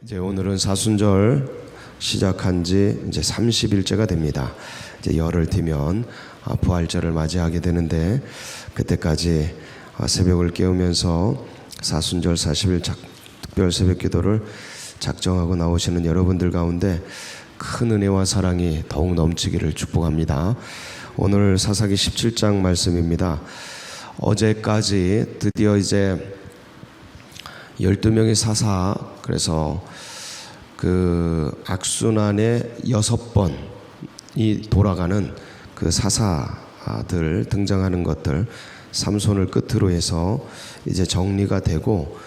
이제 오늘은 사순절 시작한 지 이제 30일째가 됩니다. 이제 열흘 뒤면 부활절을 맞이하게 되는데, 그때까지 새벽을 깨우면서 사순절 40일 특별 새벽 기도를 작정하고 나오시는 여러분들 가운데 큰 은혜와 사랑이 더욱 넘치기를 축복합니다. 오늘 사사기 17장 말씀입니다. 어제까지 드디어 이제 12명의 사사, 그래서 그 악순환의 6번이 돌아가는 그 사사들 등장하는 것들, 삼손을 끝으로 해서 이제 정리가 되고,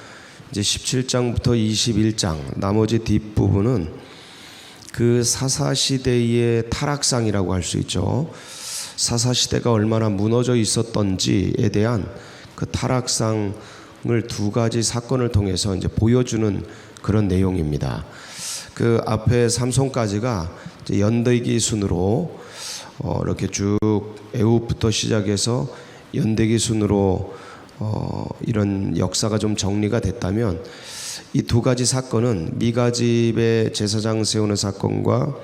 이제 17장부터 21장 나머지 뒷부분은 그 사사시대의 타락상이라고 할 수 있죠. 사사시대가 얼마나 무너져 있었던지에 대한 그 타락상을 두 가지 사건을 통해서 이제 보여주는 그런 내용입니다. 그 앞에 삼손까지가 이제 연대기 순으로 이렇게 쭉 애굽부터 시작해서 연대기 순으로 이런 역사가 좀 정리가 됐다면, 이 두 가지 사건은 미가집의 제사장 세우는 사건과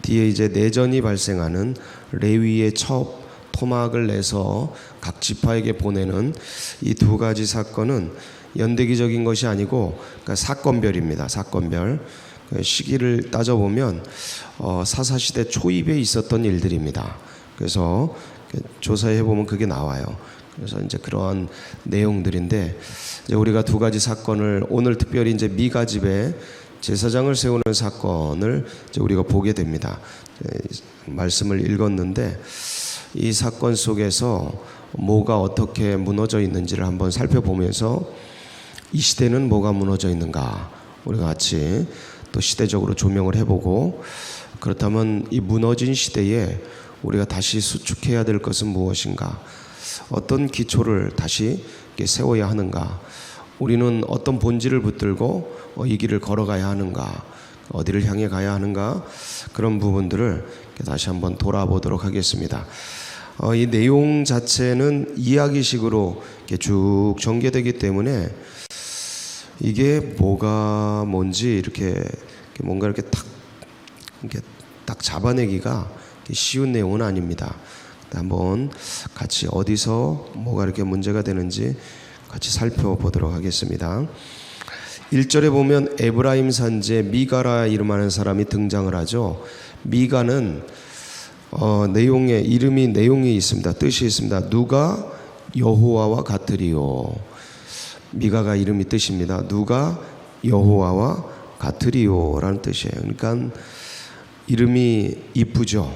뒤에 이제 내전이 발생하는 레위의 첩 토막을 내서 각 지파에게 보내는 이 두 가지 사건은 연대기적인 것이 아니고 그러니까 사건별입니다. 사건별. 시기를 따져보면 사사시대 초입에 있었던 일들입니다. 그래서 조사해보면 그게 나와요. 그래서 이제 그러한 내용들인데, 이제 우리가 두 가지 사건을 오늘 특별히 이제 미가집의 제사장을 세우는 사건을 이제 우리가 보게 됩니다. 말씀을 읽었는데 이 사건 속에서 뭐가 어떻게 무너져 있는지를 한번 살펴보면서 이 시대는 뭐가 무너져 있는가 우리가 같이 또 시대적으로 조명을 해보고, 그렇다면 이 무너진 시대에 우리가 다시 수축해야 될 것은 무엇인가, 어떤 기초를 다시 세워야 하는가, 우리는 어떤 본질을 붙들고 이 길을 걸어가야 하는가, 어디를 향해 가야 하는가, 그런 부분들을 다시 한번 돌아보도록 하겠습니다. 이 내용 자체는 이야기식으로 쭉 전개되기 때문에 이게 뭐가 뭔지 이렇게 뭔가 이렇게 딱 잡아내기가 쉬운 내용은 아닙니다. 한번 같이 어디서 뭐가 이렇게 문제가 되는지 같이 살펴보도록 하겠습니다. 1절에 보면 에브라임 산지에 미가라 이름하는 사람이 등장을 하죠. 미가는 내용이 있습니다. 뜻이 있습니다. 누가 여호와와 같으리요. 미가가 이름이 뜻입니다. 누가 여호와와 같으리요라는 뜻이에요. 그러니까 이름이 이쁘죠.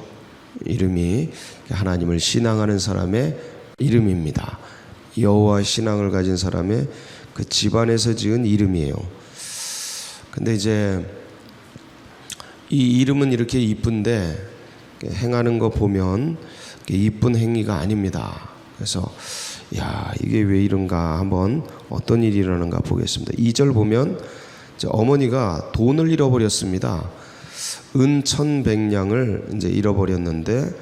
이름이 하나님을 신앙하는 사람의 이름입니다. 여호와 신앙을 가진 사람의 그 집안에서 지은 이름이에요. 근데 이제 이 이름은 이렇게 이쁜데 행하는 거 보면 이쁜 행위가 아닙니다. 그래서 이게 왜 이런가, 한번 어떤 일이 일어나는가 보겠습니다. 2절 보면 이제 어머니가 돈을 잃어버렸습니다. 은 1,100냥을 이제 잃어버렸는데,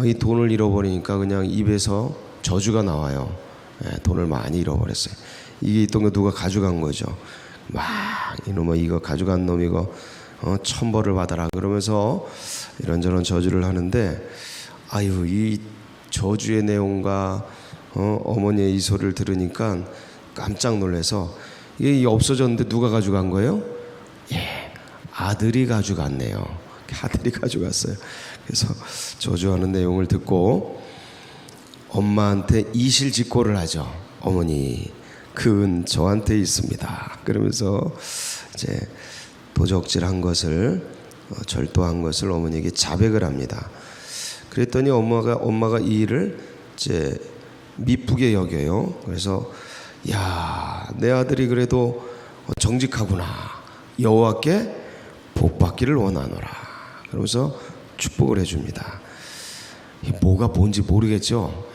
이 돈을 잃어버리니까 그냥 입에서 저주가 나와요. 돈을 많이 잃어버렸어요. 이게 있던 거 누가 가져간 거죠. 막 이놈아 이거 가져간 놈 이거 천벌을 받아라 그러면서 이런저런 저주를 하는데, 이 저주의 내용과 어머니의 이 소리를 들으니까 깜짝 놀라서, 이게 없어졌는데 누가 가져간 거예요? 아들이 가져갔네요. 아들이 가져갔어요. 그래서 저주하는 내용을 듣고 엄마한테 이실직고를 하죠. 어머니, 그 은 저한테 있습니다. 그러면서 이제 도적질한 것을 절도한 것을 어머니에게 자백을 합니다. 그랬더니 엄마가 이 일을 이제 미쁘게 여겨요. 그래서 내 아들이 그래도 정직하구나. 여호와께 복받기를 원하노라. 그러면서 축복을 해줍니다. 뭐가 뭔지 모르겠죠.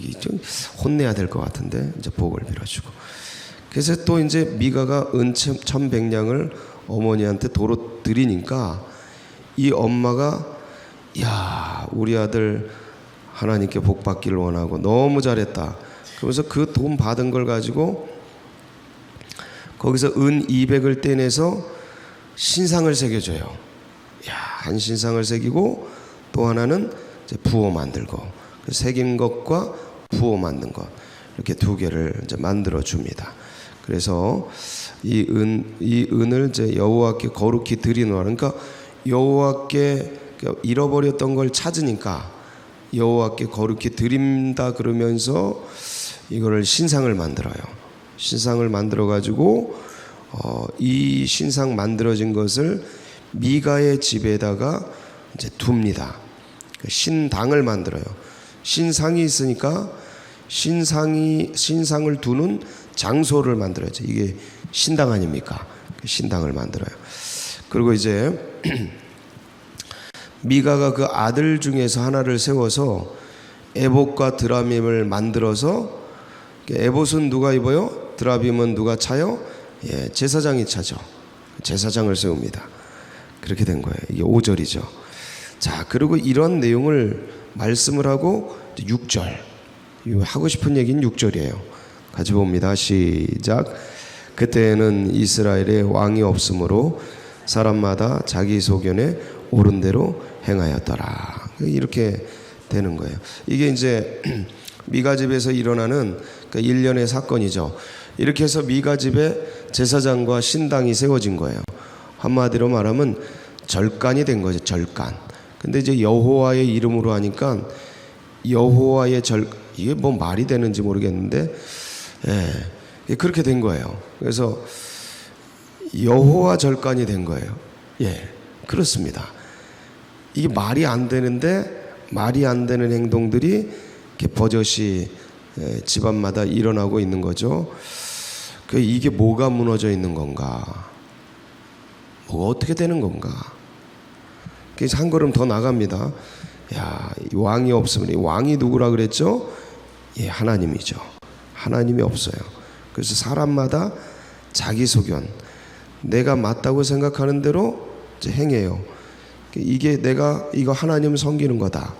이게 좀 혼내야 될 것 같은데 이제 복을 빌어주고, 그래서 또 이제 미가가 은 1,100냥을 어머니한테 도로 드리니까 이 엄마가 우리 아들 하나님께 복받기를 원하고 너무 잘했다. 그러면서 그 돈 받은 걸 가지고 거기서 은 200을 떼내서 신상을 새겨줘요. 야, 한 신상을 새기고 또 하나는 이제 부호 만들고, 그 새긴 것과 부호 만든 것, 이렇게 두 개를 이제 만들어 줍니다. 그래서 이 은을 이제 여호와께 거룩히 드리노라. 그러니까 여호와께 잃어버렸던 걸 찾으니까 여호와께 거룩히 드린다 그러면서 이거를 신상을 만들어요. 신상을 만들어 가지고 이 신상 만들어진 것을 미가의 집에다가 이제 둡니다. 신당을 만들어요. 신상이 있으니까 신상을 두는 장소를 만들어야죠. 이게 신당 아닙니까? 신당을 만들어요. 그리고 이제 미가가 그 아들 중에서 하나를 세워서 에봇과 드라빔을 만들어서, 에봇은 누가 입어요? 드라빔은 누가 차요? 예, 제사장이 차죠. 제사장을 세웁니다. 그렇게 된 거예요. 이게 5절이죠. 자, 그리고 이런 내용을 말씀을 하고 6절, 하고 싶은 얘기는 6절이에요. 같이 봅니다. 시작. 그때에는 이스라엘에 왕이 없으므로 사람마다 자기 소견에 옳은 대로 행하였더라. 이렇게 되는 거예요. 이게 이제 미가 집에서 일어나는 그 일련의 사건이죠. 이렇게 해서 미가 집에 제사장과 신당이 세워진 거예요. 한마디로 말하면 절간이 된 거죠. 절간. 근데 이제 여호와의 이름으로 하니까 여호와의 이게 뭐 말이 되는지 모르겠는데, 예, 그렇게 된 거예요. 그래서 여호와 절간이 된 거예요. 예, 그렇습니다. 이게 말이 안 되는데 말이 안 되는 행동들이 이렇게 버젓이 집안마다 일어나고 있는 거죠. 이게 뭐가 무너져 있는 건가? 뭐가 어떻게 되는 건가? 그래서 한 걸음 더 나갑니다. 야, 왕이 없으면, 왕이 누구라 그랬죠? 예, 하나님이죠. 하나님이 없어요. 그래서 사람마다 자기 소견, 내가 맞다고 생각하는 대로 이제 행해요. 이게 내가 이거 하나님 섬기는 거다,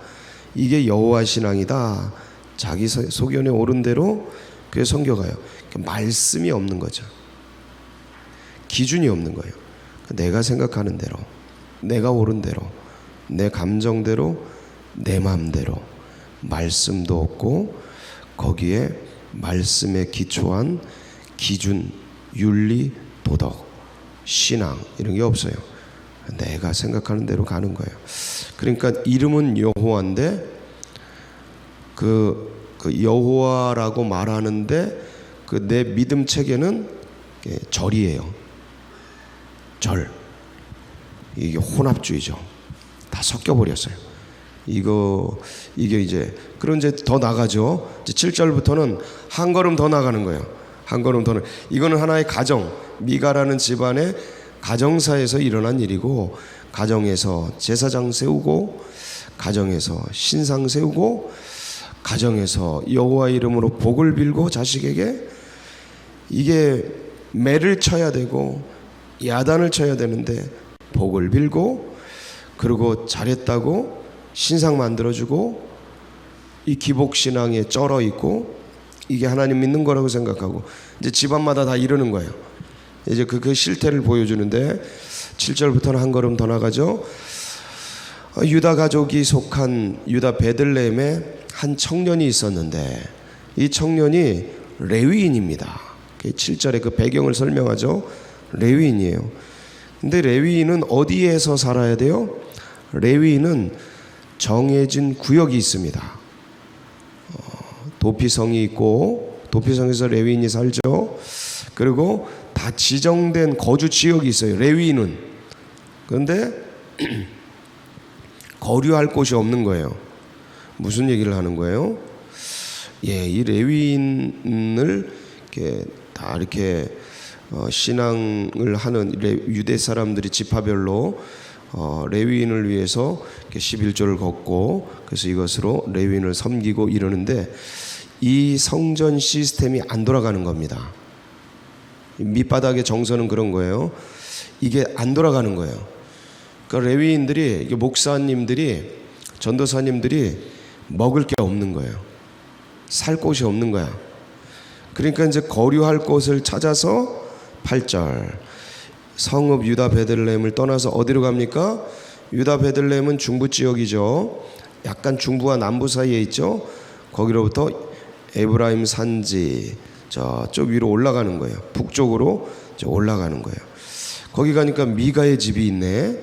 이게 여호와 신앙이다, 자기 소견에 옳은 대로 그게 섬겨가요. 말씀이 없는 거죠. 기준이 없는 거예요. 내가 생각하는 대로, 내가 옳은 대로, 내 감정대로, 내 마음대로, 말씀도 없고 거기에 말씀에 기초한 기준, 윤리, 도덕, 신앙 이런 게 없어요. 내가 생각하는 대로 가는 거예요. 그러니까 이름은 여호와인데 그 여호와라고 말하는데 그 내 믿음 체계는 절이에요. 절. 이게 혼합주의죠. 다 섞여 버렸어요. 이게 이제 그런 이제 더 나가죠. 이제 7절부터는 한 걸음 더 나가는 거예요. 한 걸음 더는, 이거는 하나의 가정, 미가라는 집안의 가정사에서 일어난 일이고, 가정에서 제사장 세우고, 가정에서 신상 세우고, 가정에서 여호와 이름으로 복을 빌고 자식에게, 이게 매를 쳐야 되고 야단을 쳐야 되는데 복을 빌고, 그리고 잘했다고 신상 만들어주고, 이 기복신앙에 쩔어 있고, 이게 하나님 믿는 거라고 생각하고, 이제 집안마다 다 이러는 거예요. 이제 그 실태를 보여주는데 7절부터는 한 걸음 더 나가죠. 유다 가족이 속한 유다 베들레헴에 한 청년이 있었는데 이 청년이 레위인입니다. 7절에 그 배경을 설명하죠. 레위인이에요. 근데 레위인은 어디에서 살아야 돼요? 레위인은 정해진 구역이 있습니다. 도피성이 있고, 도피성에서 레위인이 살죠. 그리고 다 지정된 거주 지역이 있어요, 레위인은. 그런데 거류할 곳이 없는 거예요. 무슨 얘기를 하는 거예요? 예, 이 레위인을 이렇게 신앙을 하는 유대 사람들이 지파별로 레위인을 위해서 11조를 걷고, 그래서 이것으로 레위인을 섬기고 이러는데 이 성전 시스템이 안 돌아가는 겁니다. 밑바닥의 정서는 그런 거예요. 이게 안 돌아가는 거예요. 그러니까 레위인들이, 목사님들이, 전도사님들이 먹을 게 없는 거예요. 살 곳이 없는 거야. 그러니까 이제 거류할 곳을 찾아서 8절. 성읍 유다 베들레헴을 떠나서 어디로 갑니까? 유다 베들레헴은 중부 지역이죠. 약간 중부와 남부 사이에 있죠. 거기로부터 에브라임 산지 저쪽 위로 올라가는 거예요. 북쪽으로 올라가는 거예요. 거기 가니까 미가의 집이 있네.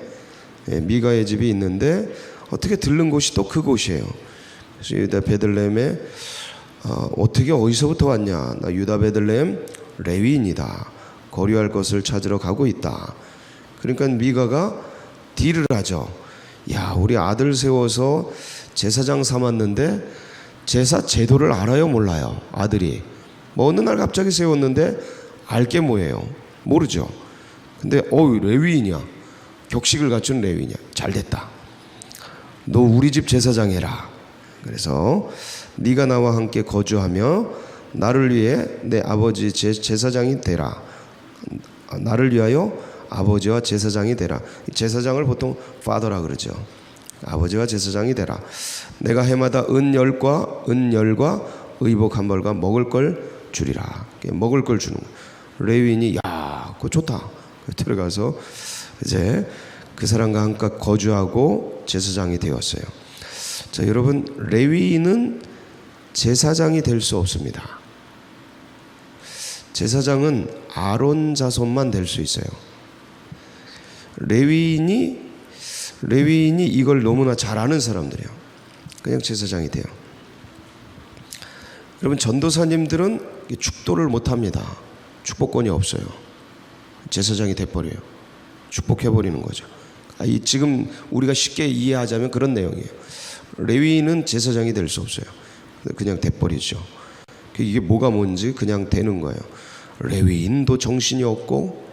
미가의 집이 있는데 어떻게 들른 곳이 또 그곳이에요. 그래서 유다 베들레헴에 어떻게 어디서부터 왔냐? 나 유다 베들레헴 레위인이다. 거류할 것을 찾으러 가고 있다. 그러니까 미가가 딜을 하죠. 야, 우리 아들 세워서 제사장 삼았는데 제사 제도를 알아요, 몰라요? 아들이 뭐 어느 날 갑자기 세웠는데 알게 뭐예요? 모르죠. 근데 레위인이야. 격식을 갖춘 레위인이야. 잘 됐다. 너 우리 집 제사장 해라. 그래서 네가 나와 함께 거주하며 나를 위해 내 아버지 제사장이 되라. 나를 위하여 아버지와 제사장이 되라. 제사장을 보통 파더라 그러죠. 아버지와 제사장이 되라. 내가 해마다 은열과 의복 한 벌과 먹을 걸 주리라. 먹을 걸 주는 거예요. 레위인이 야, 그거 좋다. 들어가서 이제 그 사람과 함께 거주하고 제사장이 되었어요. 자, 여러분, 레위인은 제사장이 될 수 없습니다. 제사장은 아론 자손만 될 수 있어요. 레위인이 이걸 너무나 잘 아는 사람들이에요. 그냥 제사장이 돼요. 여러분, 전도사님들은 축도를 못합니다. 축복권이 없어요. 제사장이 돼버려요. 축복해버리는 거죠. 지금 우리가 쉽게 이해하자면 그런 내용이에요. 레위인은 제사장이 될 수 없어요. 그냥 돼버리죠. 이게 뭐가 뭔지 그냥 되는 거예요. 레위인도 정신이 없고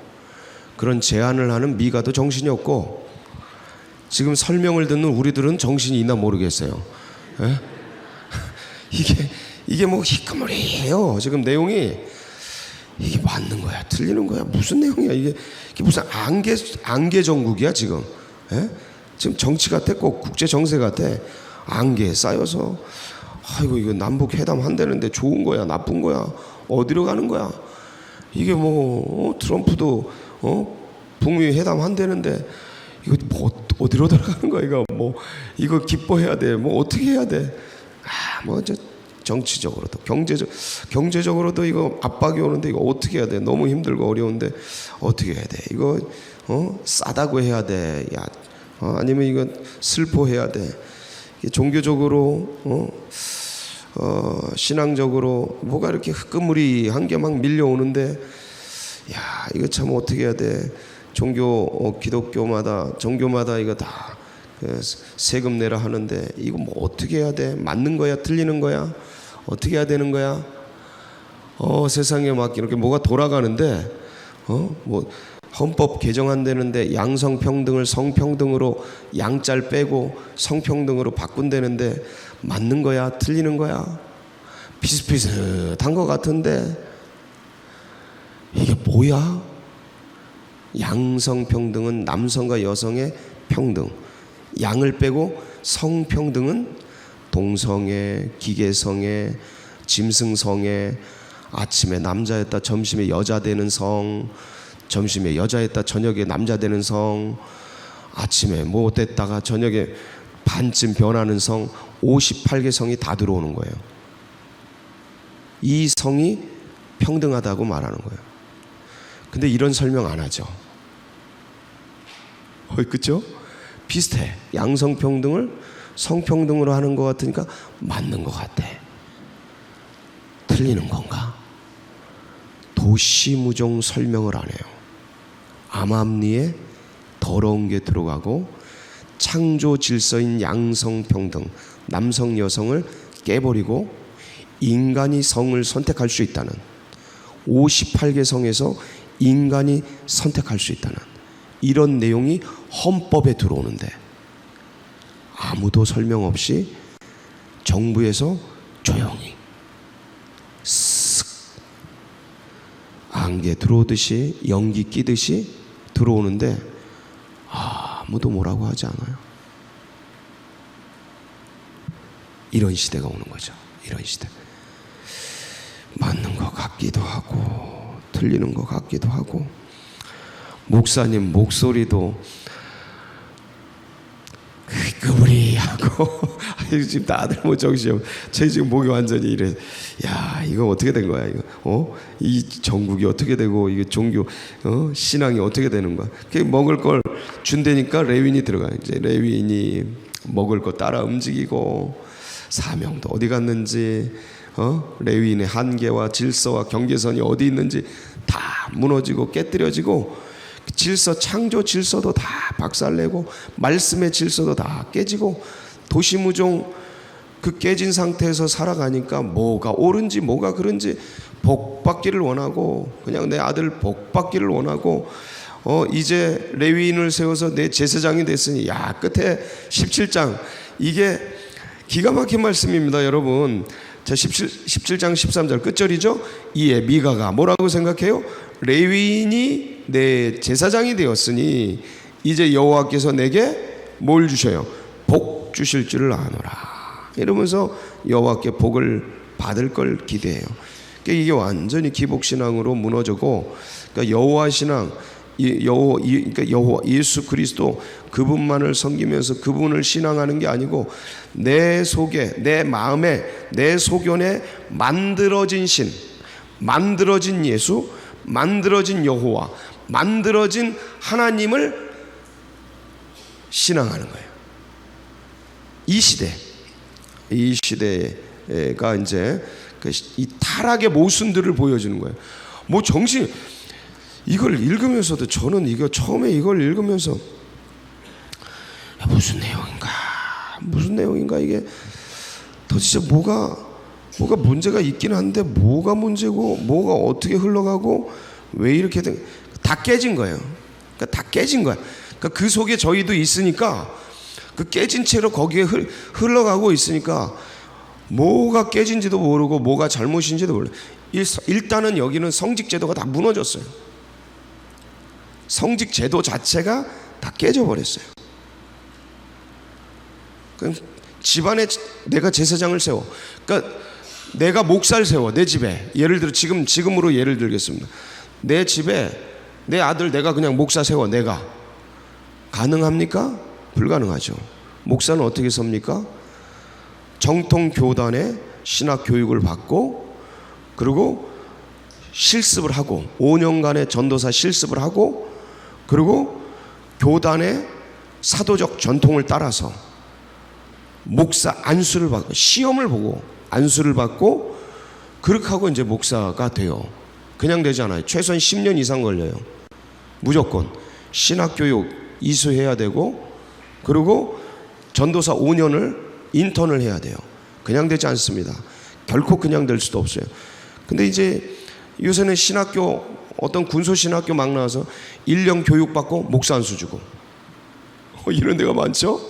그런 제안을 하는 미가도 정신이 없고 지금 설명을 듣는 우리들은 정신이 있나 모르겠어요. 이게 뭐 희끄머리해요. 지금 내용이 이게 맞는 거야, 틀리는 거야, 무슨 내용이야 이게 무슨 안개 정국이야 지금. 지금 정치 같아, 꼭 국제 정세 같아. 안개에 쌓여서 아이고 이거 남북 회담 한다는데 좋은 거야, 나쁜 거야, 어디로 가는 거야? 이게 뭐 트럼프도 북미 회담 한다는데 이거 뭐 어디로 들어가는 거야? 이거 기뻐해야 돼? 뭐 어떻게 해야 돼? 뭐 저 정치적으로도 경제적으로도 이거 압박이 오는데 이거 어떻게 해야 돼? 너무 힘들고 어려운데 어떻게 해야 돼? 이거 싸다고 해야 돼? 아니면 이거 슬퍼해야 돼? 종교적으로 신앙적으로 뭐가 이렇게 흑그물이 게 막 밀려오는데 야, 이거 참 어떻게 해야 돼? 종교마다 이거 다 세금 내라 하는데 이거 뭐 어떻게 해야 돼? 맞는 거야, 틀리는 거야? 어떻게 해야 되는 거야? 세상에 막 이렇게 뭐가 돌아가는데 뭐 헌법 개정한다는데 양성평등을 성평등으로 양짤 빼고 성평등으로 바꾼다는데 맞는 거야, 틀리는 거야? 비슷비슷한 것 같은데 이게 뭐야? 양성평등은 남성과 여성의 평등, 양을 빼고 성평등은 동성애, 기계성애, 짐승성애, 아침에 남자였다 점심에 여자 되는 성, 점심에 여자였다 저녁에 남자 되는 성, 아침에 뭐 됐다가 저녁에 반쯤 변하는 성, 58개 성이 다 들어오는 거예요. 이 성이 평등하다고 말하는 거예요. 근데 이런 설명 안 하죠. 그렇죠? 비슷해. 양성평등을 성평등으로 하는 것 같으니까 맞는 것 같아. 틀리는 건가? 도시무종 설명을 안 해요. 암암리에 더러운 게 들어가고 창조 질서인 양성평등, 남성 여성을 깨버리고 인간이 성을 선택할 수 있다는, 58개 성에서 인간이 선택할 수 있다는 이런 내용이 헌법에 들어오는데 아무도 설명 없이 정부에서 조용히 쓱 안개 들어오듯이 연기 끼듯이 들어오는데 아무도 뭐라고 하지 않아요. 이런 시대가 오는 거죠. 이런 시대. 맞는 것 같기도 하고 틀리는 것 같기도 하고, 목사님 목소리도 그분이 하고 지금 다들 뭐 정신이, 제 지금 목이 완전히 이래. 야, 이거 어떻게 된 거야 이거? 이 전국이 어떻게 되고 이게 종교 신앙이 어떻게 되는 거야? 그 먹을 걸 준다니까 레위인이 들어가. 이제 레위인이 먹을 거 따라 움직이고, 사명도 어디 갔는지, 레위인의 한계와 질서와 경계선이 어디 있는지 다 무너지고 깨뜨려지고, 질서, 창조 질서도 다 박살내고, 말씀의 질서도 다 깨지고, 도시무종 그 깨진 상태에서 살아가니까 뭐가 옳은지 뭐가 그른지 복 받기를 원하고, 그냥 내 아들 복 받기를 원하고, 이제 레위인을 세워서 내 제사장이 됐으니, 야, 끝에 17장 이게 기가 막힌 말씀입니다, 여러분. 자, 17장 13절 끝절이죠. 이에 미가가 뭐라고 생각해요? 레위인이 내 제사장이 되었으니 이제 여호와께서 내게 뭘 주셔요? 복 주실 줄을 아노라. 이러면서 여호와께 복을 받을 걸 기대해요. 그러니까 이게 완전히 기복신앙으로 무너지고, 그러니까 여호와 신앙, 그러니까 여호와 예수 그리스도 그분만을 섬기면서 그분을 신앙하는 게 아니고, 내 속에, 내 마음에, 내 소견에 만들어진 신, 만들어진 예수, 만들어진 여호와, 만들어진 하나님을 신앙하는 거예요. 이 시대가 이제 이 타락의 모순들을 보여주는 거예요. 뭐 정신, 이걸 읽으면서도 저는 이거 처음에 이걸 읽으면서 무슨 내용인가 이게 도대체 뭐가 문제가 있긴 한데, 뭐가 문제고 뭐가 어떻게 흘러가고 왜 이렇게 다 깨진 거예요. 그러니까 다 깨진 거야. 그러니까 그 속에 저희도 있으니까, 그 깨진 채로 거기에 흘러가고 있으니까 뭐가 깨진지도 모르고 뭐가 잘못인지도 몰라요. 일단은 여기는 성직 제도가 다 무너졌어요. 성직 제도 자체가 다 깨져버렸어요. 집안에 내가 제사장을 세워, 그러니까 내가 목사를 세워, 내 집에. 예를 들어 지금으로 예를 들겠습니다. 내 집에 내 아들 내가 그냥 목사 세워, 내가. 가능합니까? 불가능하죠. 목사는 어떻게 섭니까? 정통 교단에 신학 교육을 받고, 그리고 실습을 하고, 5년간의 전도사 실습을 하고, 그리고 교단의 사도적 전통을 따라서 목사 안수를 받고, 시험을 보고 안수를 받고, 그렇게 하고 이제 목사가 돼요. 그냥 되지 않아요. 최소한 10년 이상 걸려요. 무조건 신학교육 이수해야 되고, 그리고 전도사 5년을 인턴을 해야 돼요. 그냥 되지 않습니다. 결코 그냥 될 수도 없어요. 근데 이제 요새는 신학교, 어떤 군소신학교 막 나와서 1년 교육받고 목사 안수 주고 이런 데가 많죠.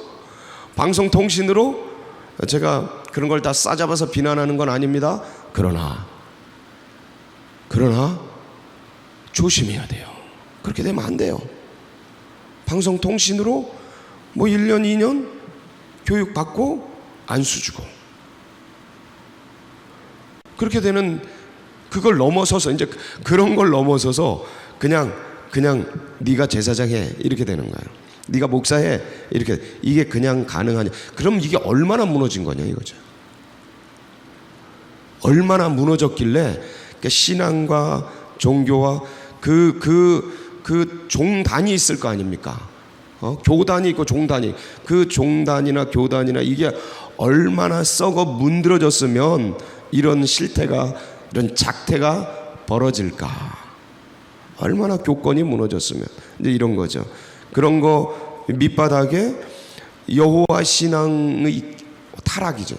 방송통신으로, 제가 그런 걸 다 싸잡아서 비난하는 건 아닙니다. 그러나 조심해야 돼요. 그렇게 되면 안 돼요. 방송통신으로 뭐 1년 2년 교육받고 안수 주고, 그렇게 되는, 그걸 넘어서서 이제 그런 걸 넘어서서 그냥 네가 제사장 해, 이렇게 되는 거예요. 네가 목사해, 이렇게. 이게 그냥 가능하냐? 그럼 이게 얼마나 무너진 거냐 이거죠. 얼마나 무너졌길래, 그러니까 신앙과 종교와 그 종단이 있을 거 아닙니까? 교단이 있고 종단이, 그 종단이나 교단이나 이게 얼마나 썩어 문드러졌으면 이런 실태가, 이런 작태가 벌어질까? 얼마나 교권이 무너졌으면. 이제 이런 거죠. 그런 거 밑바닥에 여호와 신앙의 타락이죠.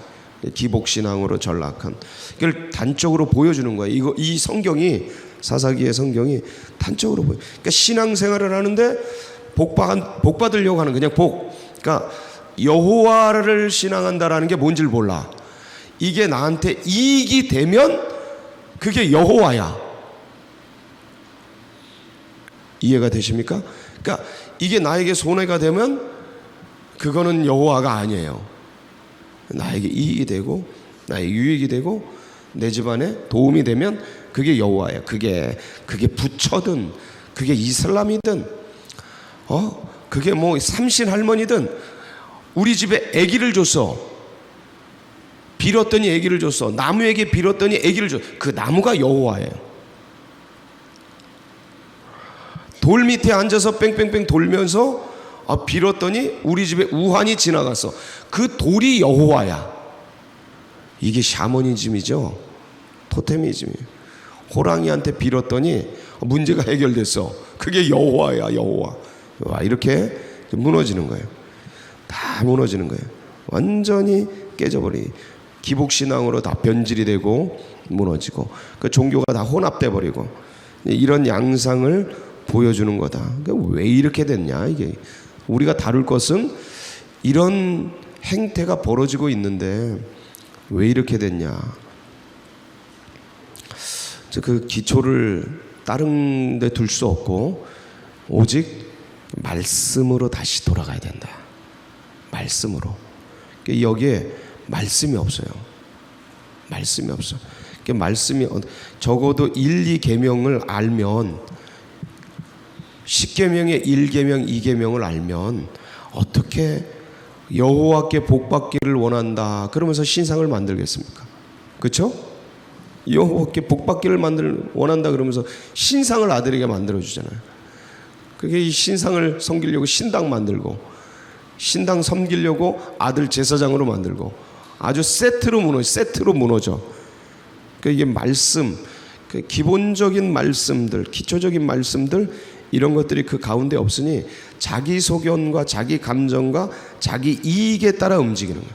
기복신앙으로 전락한, 이걸 단적으로 보여주는 거예요. 이 성경이, 사사기의 성경이 단적으로 보여. 그러니까 신앙생활을 하는데 복 받으려고 하는, 그냥 복. 그러니까 여호와를 신앙한다라는 게 뭔지를 몰라. 이게 나한테 이익이 되면 그게 여호와야. 이해가 되십니까? 그러니까 이게 나에게 손해가 되면 그거는 여호와가 아니에요. 나에게 이익이 되고 나에게 유익이 되고 내 집안에 도움이 되면 그게 여호와예요. 그게 부처든 그게 이슬람이든 그게 뭐 삼신 할머니든 우리 집에 아기를 줬어. 빌었더니 아기를 줬어. 나무에게 빌었더니 아기를 줬어. 그 나무가 여호와예요. 돌 밑에 앉아서 뺑뺑뺑 돌면서 빌었더니 우리 집에 우환이 지나갔어. 그 돌이 여호와야. 이게 샤머니즘이죠. 토테미즘이에요. 호랑이한테 빌었더니 문제가 해결됐어. 그게 여호와야, 여호와. 이렇게 무너지는 거예요. 다 무너지는 거예요. 완전히 깨져버리. 기복신앙으로 다 변질이 되고 무너지고 그 종교가 다 혼합돼 버리고 이런 양상을 보여주는 거다. 그러니까 왜 이렇게 됐냐? 이게 우리가 다룰 것은 이런 행태가 벌어지고 있는데 왜 이렇게 됐냐? 그 기초를 다른 데 둘 수 없고 오직 말씀으로 다시 돌아가야 된다. 말씀으로. 여기에 말씀이 없어요. 말씀이 없어. 말씀이 적어도 1, 2계명을 알면 10계명의 1계명, 2계명을 알면 어떻게 여호와께 복받기를 원한다 그러면서 신상을 만들겠습니까? 그렇죠? 여호와께 복받기를 원한다 그러면서 신상을 아들에게 만들어주잖아요. 그게 이 신상을 섬기려고 신당 만들고 신당 섬기려고 아들 제사장으로 만들고 아주 세트로 무너져. 그러니까 이게 말씀, 그 기본적인 말씀들, 기초적인 말씀들 이런 것들이 그 가운데 없으니 자기 소견과 자기 감정과 자기 이익에 따라 움직이는 거예요.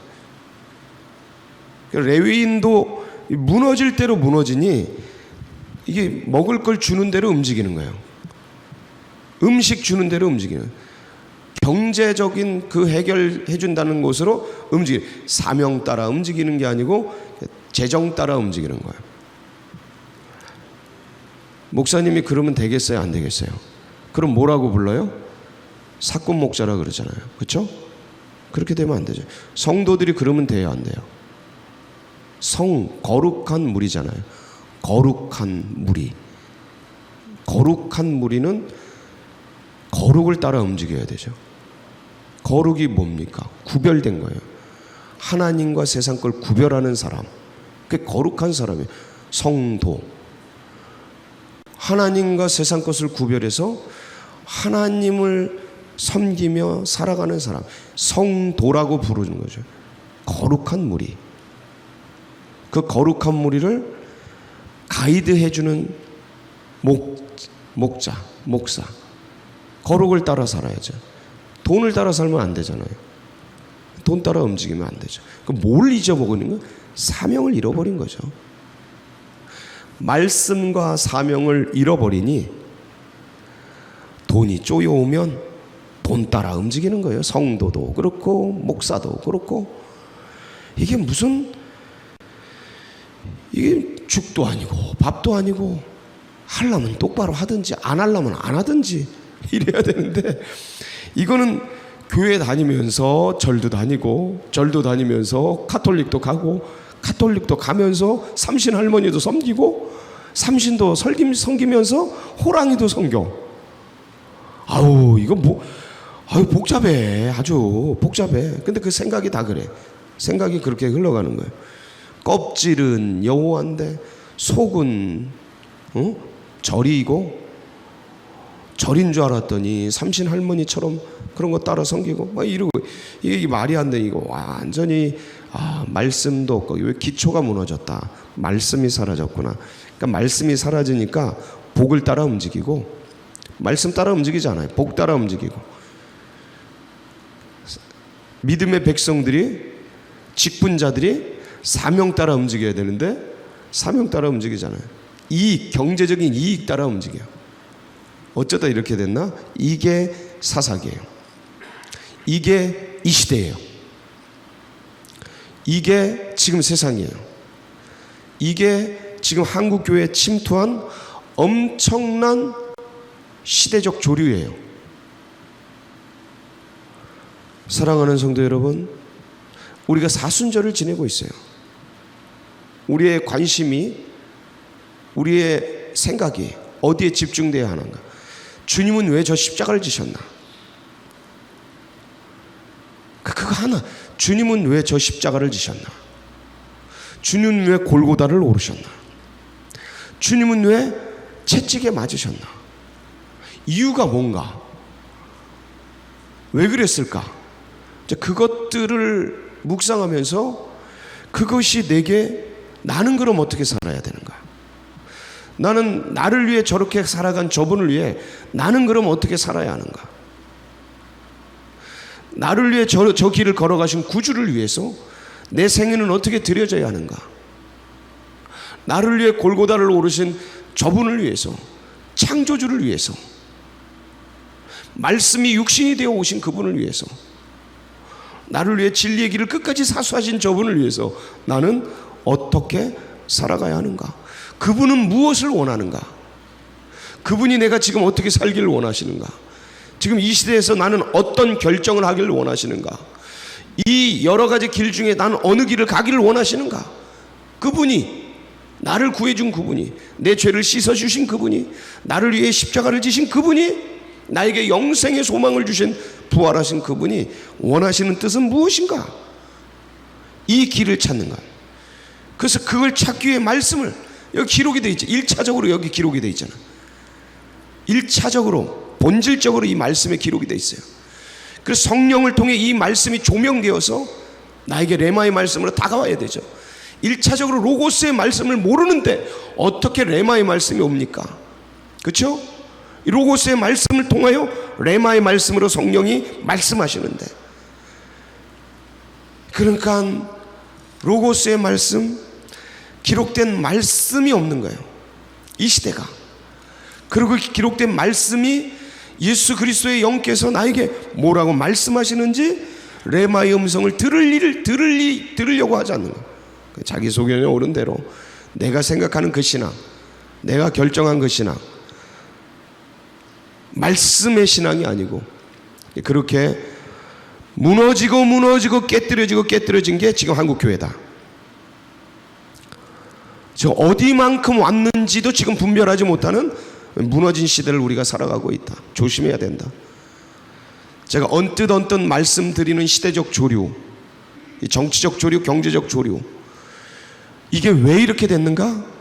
그러니까 레위인도 무너질 대로 무너지니 이게 먹을 걸 주는 대로 움직이는 거예요. 음식 주는 대로 움직이는 거예요. 경제적인 그 해결해 준다는 곳으로 움직이는, 사명 따라 움직이는 게 아니고 재정 따라 움직이는 거예요. 목사님이 그러면 되겠어요? 안 되겠어요? 그럼 뭐라고 불러요? 사건 목자라 그러잖아요. 그렇죠? 그렇게 되면 안 되죠. 성도들이 그러면 돼요? 안 돼요? 거룩한 무리잖아요. 거룩한 무리. 거룩한 무리는 거룩을 따라 움직여야 되죠. 거룩이 뭡니까? 구별된 거예요. 하나님과 세상 걸 구별하는 사람. 그게 거룩한 사람이에요. 성도. 하나님과 세상 것을 구별해서 하나님을 섬기며 살아가는 사람. 성도라고 부르는 거죠. 거룩한 무리. 그 거룩한 무리를 가이드해주는 목자, 목사. 거룩을 따라 살아야죠. 돈을 따라 살면 안 되잖아요. 돈 따라 움직이면 안 되죠. 뭘 잊어먹는 거예요? 사명을 잃어버린 거죠. 말씀과 사명을 잃어버리니 돈이 쪼여오면 돈 따라 움직이는 거예요. 성도도 그렇고 목사도 그렇고. 이게 이게 죽도 아니고 밥도 아니고 하려면 똑바로 하든지 안 하려면 안 하든지 이래야 되는데 이거는 교회 다니면서 절도 다니면서 카톨릭도 가고 카톨릭도 가면서 삼신 할머니도 섬기고 삼신도 섬기면서 호랑이도 섬겨. 이거 복잡해. 아주 복잡해. 근데 그 생각이 다 그래. 생각이 그렇게 흘러가는 거예요. 껍질은 여호와인데 속은 절이고 절인 줄 알았더니 삼신 할머니처럼 그런 거 따라 섬기고 막 이러고 이게 말이 안 돼. 이거 완전히 말씀도 없고 왜 기초가 무너졌다. 말씀이 사라졌구나. 그러니까 말씀이 사라지니까 복을 따라 움직이고 말씀 따라 움직이잖아요. 복 따라 움직이고 믿음의 백성들이 직분자들이 사명 따라 움직여야 되는데 사명 따라 움직이잖아요. 경제적인 이익 따라 움직여요. 어쩌다 이렇게 됐나? 이게 사사기예요. 이게 이 시대예요. 이게 지금 세상이에요. 이게 지금 한국교회에 침투한 엄청난 시대적 조류예요. 사랑하는 성도 여러분, 우리가 사순절을 지내고 있어요. 우리의 관심이 우리의 생각이 어디에 집중되어야 하는가? 주님은 왜 저 십자가를 지셨나? 그거 하나. 주님은 왜 저 십자가를 지셨나? 주님은 왜 골고다를 오르셨나? 주님은 왜 채찍에 맞으셨나? 이유가 뭔가? 왜 그랬을까? 그것들을 묵상하면서 그것이 내게, 나는 그럼 어떻게 살아야 되는가? 나는 나를 위해 저렇게 살아간 저분을 위해 나는 그럼 어떻게 살아야 하는가? 나를 위해 저 길을 걸어가신 구주를 위해서 내 생애는 어떻게 드려져야 하는가? 나를 위해 골고다를 오르신 저분을 위해서, 창조주를 위해서, 말씀이 육신이 되어 오신 그분을 위해서, 나를 위해 진리의 길을 끝까지 사수하신 저분을 위해서 나는 어떻게 살아가야 하는가? 그분은 무엇을 원하는가? 그분이 내가 지금 어떻게 살기를 원하시는가? 지금 이 시대에서 나는 어떤 결정을 하기를 원하시는가? 이 여러 가지 길 중에 나는 어느 길을 가기를 원하시는가? 그분이, 나를 구해준 그분이, 내 죄를 씻어주신 그분이, 나를 위해 십자가를 지신 그분이, 나에게 영생의 소망을 주신 부활하신 그분이 원하시는 뜻은 무엇인가? 이 길을 찾는 것. 그래서 그걸 찾기 위해 말씀을, 여기 기록이 되어 있죠. 1차적으로 여기 기록이 되어 있잖아. 1차적으로 본질적으로 이 말씀에 기록이 되어 있어요. 그래서 성령을 통해 이 말씀이 조명되어서 나에게 레마의 말씀으로 다가와야 되죠. 1차적으로 로고스의 말씀을 모르는데 어떻게 레마의 말씀이 옵니까? 그렇죠? 로고스의 말씀을 통하여 레마의 말씀으로 성령이 말씀하시는데, 그러니까 로고스의 말씀, 기록된 말씀이 없는 거예요, 이 시대가. 그리고 기록된 말씀이 예수 그리스도의 영께서 나에게 뭐라고 말씀하시는지 레마의 음성을 들으려고 하지 않는 거예요. 자기소견에 옳은 대로 내가 생각하는 그 신앙, 내가 결정한 그 신앙, 말씀의 신앙이 아니고, 그렇게 무너지고 깨뜨려진 게 지금 한국교회다. 저 어디만큼 왔는지도 지금 분별하지 못하는 무너진 시대를 우리가 살아가고 있다. 조심해야 된다. 제가 언뜻 말씀드리는 시대적 조류, 정치적 조류, 경제적 조류, 이게 왜 이렇게 됐는가?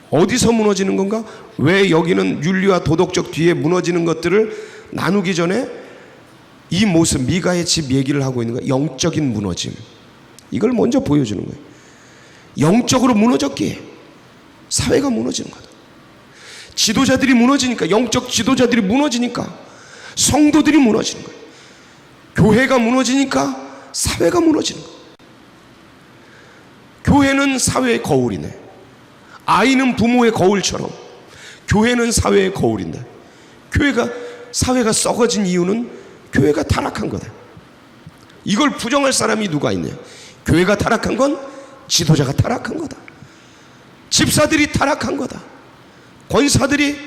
어디서 무너지는 건가? 왜 여기는 윤리와 도덕적 뒤에 무너지는 것들을 나누기 전에 이 모습, 미가의 집 얘기를 하고 있는 거야. 영적인 무너짐, 이걸 먼저 보여주는 거예요. 영적으로 무너졌기에 사회가 무너지는 거다. 지도자들이 무너지니까, 영적 지도자들이 무너지니까 성도들이 무너지는 거예요. 교회가 무너지니까 사회가 무너지는 거예요. 교회는 사회의 거울이네. 아이는 부모의 거울처럼 교회는 사회의 거울인데, 사회가 썩어진 이유는 교회가 타락한 거다. 이걸 부정할 사람이 누가 있냐? 교회가 타락한 건 지도자가 타락한 거다. 집사들이 타락한 거다. 권사들이,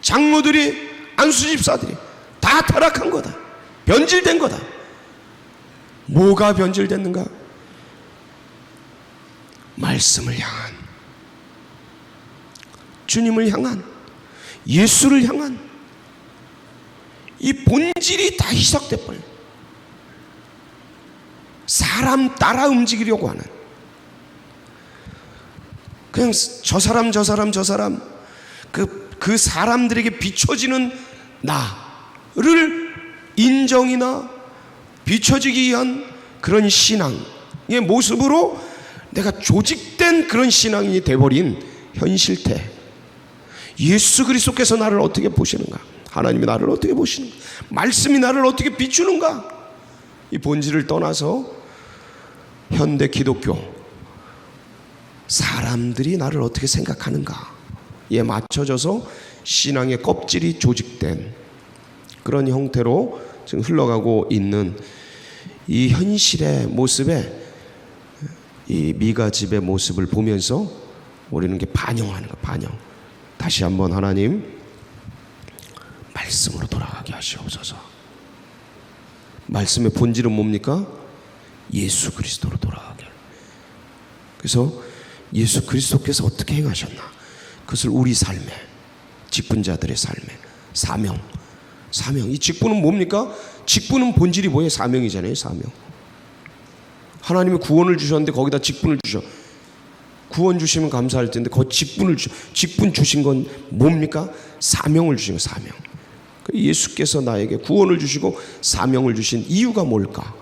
장로들이, 안수집사들이 다 타락한 거다. 변질된 거다. 뭐가 변질됐는가? 말씀을 향한, 주님을 향한, 예수를 향한 이 본질이 다 희석돼 버려. 사람 따라 움직이려고 하는, 그냥 저 사람 그 사람들에게 비춰지는 나를 인정이나 비춰지기 위한 그런 신앙의 모습으로 내가 조직된 그런 신앙이 돼버린 현실태. 예수 그리스도께서 나를 어떻게 보시는가? 하나님이 나를 어떻게 보시는가? 말씀이 나를 어떻게 비추는가? 이 본질을 떠나서 현대 기독교, 사람들이 나를 어떻게 생각하는가에 맞춰져서 신앙의 껍질이 조직된 그런 형태로 지금 흘러가고 있는 이 현실의 모습에, 이 미가 집의 모습을 보면서 우리는 게 반영하는 거야, 반영. 다시 한번 하나님, 말씀으로 돌아가게 하시옵소서. 말씀의 본질은 뭡니까? 예수 그리스도로 돌아가게. 그래서 예수 그리스도께서 어떻게 행하셨나? 그것을 우리 삶에, 직분자들의 삶에 사명. 이 직분은 뭡니까? 직분은 본질이 뭐예요? 사명이잖아요. 사명. 하나님이 구원을 주셨는데 거기다 직분을 주셔. 구원 주시면 감사할 텐데 그 직분을 직분 주신 건 뭡니까? 사명을 주신 거. 사명. 예수께서 나에게 구원을 주시고 사명을 주신 이유가 뭘까?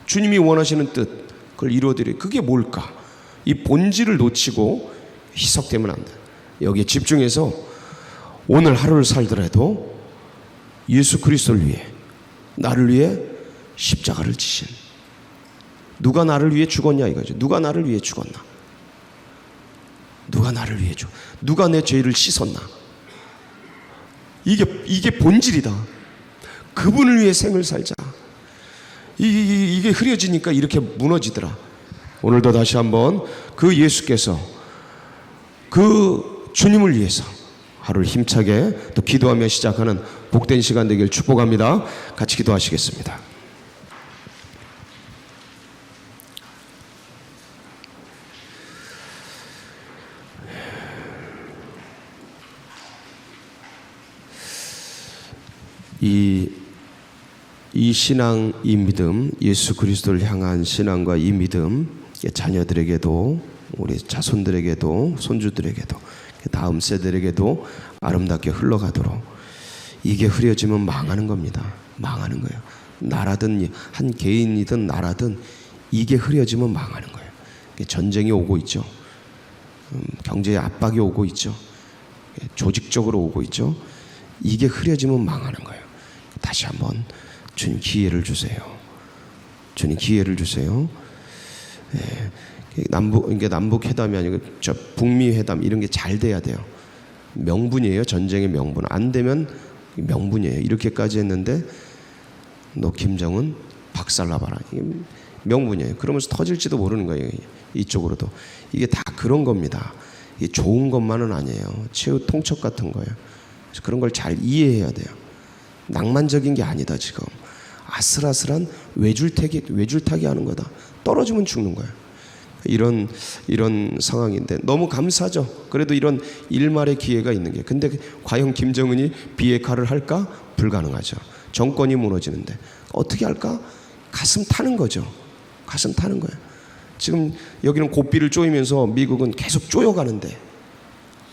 주님이 원하시는 뜻, 그걸 이루어드려. 그게 뭘까? 이 본질을 놓치고 희석되면 안 돼. 여기에 집중해서 오늘 하루를 살더라도 예수 그리스도를 위해, 나를 위해 십자가를 지신, 누가 나를 위해 죽었냐 이거죠. 누가 나를 위해 죽었나? 누가 나를 위해 죽? 누가 내 죄를 씻었나? 이게 본질이다. 그분을 위해 생을 살자. 이게 흐려지니까 이렇게 무너지더라. 오늘도 다시 한번 그 예수께서 그 주님을 위해서 하루를 힘차게 또 기도하며 시작하는 복된 시간 되길 축복합니다. 같이 기도하시겠습니다. 이 신앙, 이 믿음, 예수 그리스도를 향한 신앙과 이 믿음, 자녀들에게도, 우리 자손들에게도, 손주들에게도, 다음 세대에게도 아름답게 흘러가도록, 이게 흐려지면 망하는 겁니다. 망하는 거예요. 나라든 한 개인이든 나라든 이게 흐려지면 망하는 거예요. 전쟁이 오고 있죠. 경제의 압박이 오고 있죠. 조직적으로 오고 있죠. 이게 흐려지면 망하는 거예요. 다시 한번 주님 기회를 주세요. 주님 기회를 주세요. 남북 회담이 아니고 저 북미 회담 이런 게 잘 돼야 돼요. 명분이에요. 전쟁의 명분. 안 되면 명분이에요. 이렇게까지 했는데 너 김정은 박살나봐라. 이게 명분이에요. 그러면서 터질지도 모르는 거예요. 이쪽으로도. 이게 다 그런 겁니다. 이게 좋은 것만은 아니에요. 최후 통첩 같은 거예요. 그래서 그런 걸 잘 이해해야 돼요. 낭만적인 게 아니다. 지금 아슬아슬한 외줄타기 하는 거다. 떨어지면 죽는 거예요. 이런 상황인데 너무 감사하죠. 그래도 이런 일말의 기회가 있는 게. 근데 과연 김정은이 비핵화를 할까? 불가능하죠. 정권이 무너지는데 어떻게 할까? 가슴 타는 거죠. 가슴 타는 거예요. 지금 여기는 고삐를 쪼이면서 미국은 계속 쪼여가는데,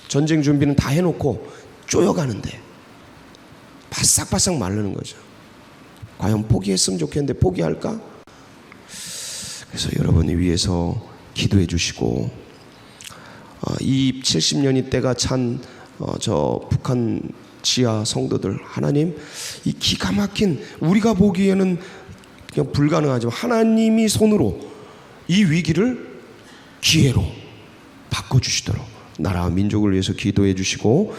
전쟁 준비는 다 해놓고 쪼여가는데 바싹바싹 마르는 거죠. 과연 포기했으면 좋겠는데 포기할까? 그래서 여러분이 위해서 기도해 주시고, 이 70년이 때가 찬 저 북한 지하 성도들, 하나님 이 기가 막힌, 우리가 보기에는 그냥 불가능하지만 하나님이 손으로 이 위기를 기회로 바꿔주시도록 나라와 민족을 위해서 기도해 주시고,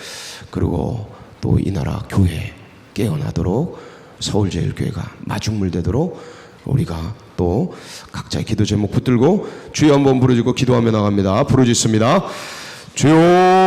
그리고 또 이 나라 교회 깨어나도록, 서울제일교회가 마중물 되도록 우리가 또 각자의 기도 제목 붙들고 주여 한번 부르짖고 기도하며 나갑니다. 부르짖습니다. 주여